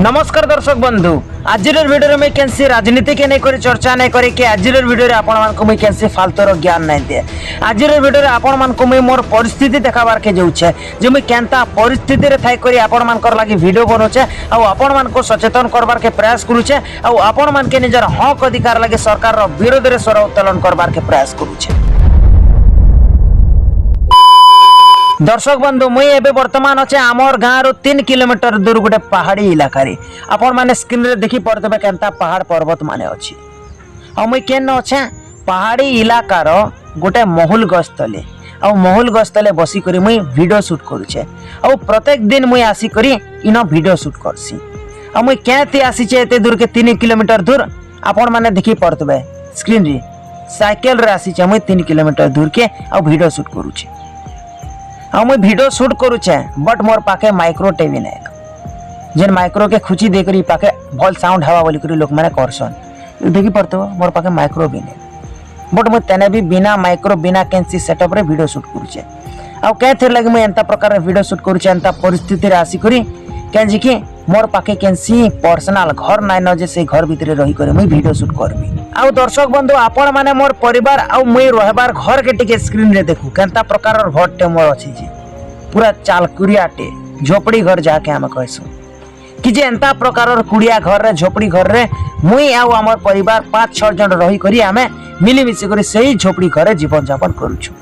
नमस्कार दर्शक बंधु आज वीडियो में कैंसी राजनीति के नहीं चर्चा नहीं करी आज वीडियो आपण कैंसी फालतूर ज्ञान नहीं दिए। आज वीडियो आपण मोर परिस्थिति देखाबार के जाऊे जे मुझे केनता परिस्थिति रे थाई करी आपण मानकर लागि वीडियो बनौचे आपण मान को सचेतन करबार के प्रयास करूचे आपण मान के निजर हक अधिकार लगे सरकार रो विरोध रे स्वर उत्तोलन करबार के प्रयास करूचे। दर्शक बंधु मुई एबे वर्तमान अच्छे आमर गाँव 3 किलोमीटर दूर गोटे पहाड़ी इलाका रे आपण माने स्क्रीन रे देखि पड़तबे केनता पहाड़ पर्वत माने अछि आ मुई केन अच्छे पहाड़ी इलाका रो गोटे महल गस्तले आ महल गस्तले बसी करी मुई वीडियो शूट करूछे आ प्रत्येक दिन मुई आसी करी इनो वीडियो शूट करसी आ मुई केते आसी छे एते दूर के 3 किलोमीटर दूर आपण माने देखि पड़तबे स्क्रीन रे साइकिल रे आसी छे मुई 3 किलोमीटर दूर के आ वीडियो शूट करूछे हाँ मुझे वीडियो शूट करुचे बट मोर पाखे माइक्रो टीवी नहीं जेन माइक्रो के खुची देकरी पाखे भल साउंड हवा बोली करी लोक माने करसन देखि पड़तो मोर पाखे माइक्रो भी नहीं बट मुझे तेने भी बिना माइक्रो बिना कैंसी सेटअप रे वीडियो शूट करुचे आ के थे लगे मुझे एंता प्रकार वीडियो शूट करुचे एंता परिस्थिति रे आसी करी केंजी कि मोर पाखे कैंसी पर्सनल घर नाइ न जे से घर भितरे रही करे मुझे वीडियो शूट करबी आ दर्शक बंधु आपण माने मोर परिवार आ मुई रहबार घर के टिके स्क्रीन रे देखू केनता प्रकार घर टे मोर अछि जे पूरा चालकुरियाटे झोपड़ी घर जाके हम कहसु कि जे एंता प्रकार कुड़िया घर रे झोपड़ी घर रे मुई आ हमर परिवार 5-6 जन रही करी हमें मिली मिसी करी सही झोपड़ी घर रे जीवन यापन करूछु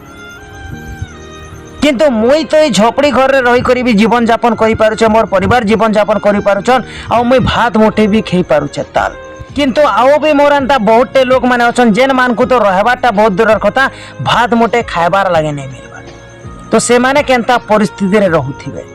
किंतु मुई तो झोपड़ी घर रे रही करी भी जीवन यापन करि पारुछे मोर परिवार जीवन यापन करि पारुछन आ मुई भात मुठे भी खई पारुछे ताल किंतु आओ भी मोर एंता बहुत लोक माने अछन जेन मान को तो रहबाटा बहुत दूर कथा भात मुठे खाइबार लागे नहीं मिलबा तो से माने केनता परिस्थिति रे रहउथिबे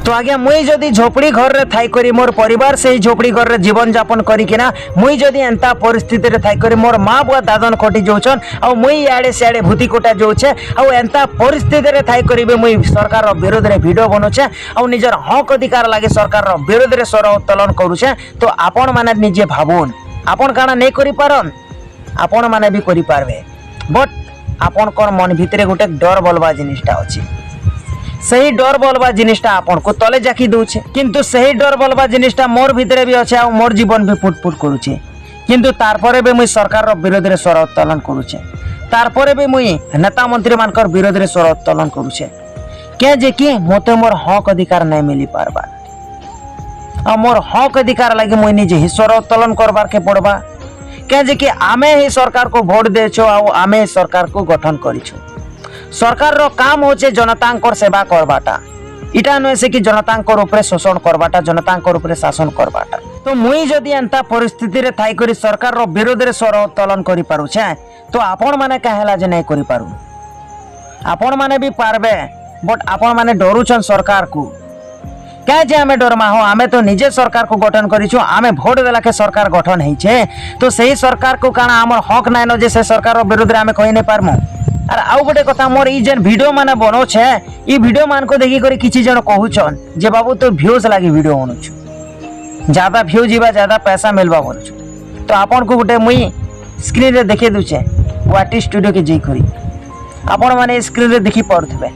तो आगे मुई जदी झोपड़ी घर रे थाई करी मोर परिवार से झोपड़ी घर रे जीवन यापन करी किना मुई जदी एंता परिस्थिति रे थाई करी मोर मां बुआ दादन खटी जोचन आ मुई याडे सियाडे भूती कोटा जोचे आ एंता परिस्थिति रे थाई करी मुई सरकार रो विरोध रे वीडियो बनोचे आ निजर हक अधिकार लागे सरकार रो विरोध रे स्वर उत्तोलन करूचे तो आपण माने निजे भाबुन आपण काना नै करि पारन आपण माने भी करि पारबे बट आपण कोन मन भितरे गोटे डर बोलबा जिनिसटा अछि सही डर बोलबा जिनिसटा आपण को तले जाकी दउछे किंतु सही डर बोलबा जिनिसटा मोर भितरे भी अछि आ मोर जीवन भी फुटफुट करूछे किंतु तार परे भी मुई सरकार रो विरोध रे स्वर उत्तोलन करूछे तार परे भी मुई नेता मंत्री मानकर विरोध रे स्वर उत्तोलन करूछे के जे कि मोते मोर हक अधिकार नै मिली पारबा आ मोर हक अधिकार लागि मुई निजे ही स्वर उत्तोलन करबार के पड़बा के जे कि आमे ही सरकार को वोट देछो आ आमे सरकार को गठन करिछो सरकार रो काम होचे जनतांकर सेवा करबाटा इटा नय से कि जनतांकर ऊपर शोषण करबाटा जनतांकर ऊपर शासन करबाटा तो मुई जदी एंता परिस्थिति रे थाई करी सरकार रो विरोध रे स्वर उत्तोलन करि पारु छे तो आपण माने काहेला जे नै करि पारु आपण माने भी पारबे बट आपण माने डरुछन सरकार को क्या जे आमे डरमा हो आमे तो निजे सरकार को गठन करिछु आमे वोट देला के सरकार गठन हेइ छे तो सही सरकार को काना हमर हक नाइ न जे से सरकार रो विरोध रे आमे कहि नै पारमु और आउ गोटे कथा मोर ई जेन वीडियो माने बनो छे ई वीडियो मान को देखि करी किछि जण कहूछन जे बाबू तो व्यूज लागि वीडियो बनोछु ज्यादा व्यू जीवा ज्यादा पैसा मिलबा बनोछु तो आपन को गोटे मुई स्क्रीन रे देखि दुछे वाटी स्टूडियो के जई करी आपन माने स्क्रीन रे देखि पड़थबे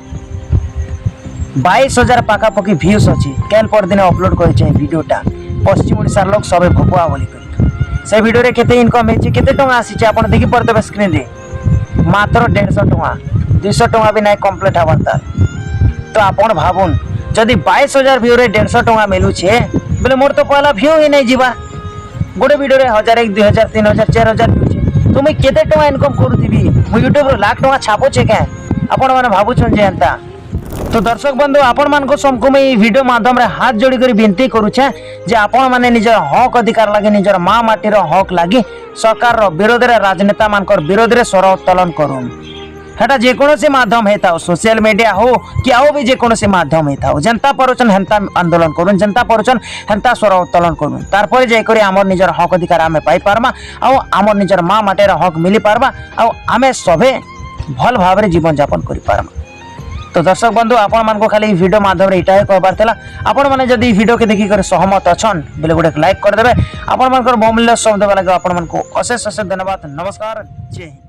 22,000 पाका पकी व्यूज अछि केल पर दिन अपलोड करि छै वीडियोटा पश्चिम ओडिसा लोग सबे भकुआ बोली करी से वीडियो रे केते इनकम हेछि केते टंगा आसी छै आपन देखि पड़थबे स्क्रीन रे मात्र 150 टंगा 200 टंगा भी नहीं कंप्लीट हवाता तो आपण भाबुन जदि 22,000 व्यू रे 150 टंगा मिलू छे बोले मोर तो पहला व्यू ही नहीं जीवा गोटे वीडियो रे 1000 1 2000 3000 4000 व्यू छे तो मैं केते टंगा इनकम करूथिबी मु YouTube रे लाख टंगा छापो छे के आपण माने भाबुछन जे एंता तो दर्शक बंधु आपण मान को समको मैं वीडियो माध्यम रे हाथ जोड़ी कर विनती करूछे जे आपण माने निजर हक अधिकार लागे निजर मां माटी रो हक लागी सरकार रो विरोध रे राजनेता मानकर विरोध रे स्वर उत्तोलन करूम हेटा जे कोनोसी माध्यम हेता सोशल मीडिया हो कि आओ भी जे कोनोसी माध्यम हेता जनता परोचन हेंता आंदोलन करूम जनता परोचन हेंता स्वर उत्तोलन करूम तार पर जे करी हमर निजर हक अधिकार आमे पाई पारमा आ हमर निजर मां माटी रो हक मिली पारबा आ आमे सभे भल भाबरे जीवन यापन करि पारमा तो दर्शक बंधु आपण मान को खाली वीडियो माध्यम रे इटा कहबार थला आपण माने जदी वीडियो के देखि कर सहमत अछन बेले गोटे लाइक कर देबे आपण मान को बहुमूल्य शब्द देबा लागे आपण मान को अशेष अशेष धन्यवाद नमस्कार जय हिंद।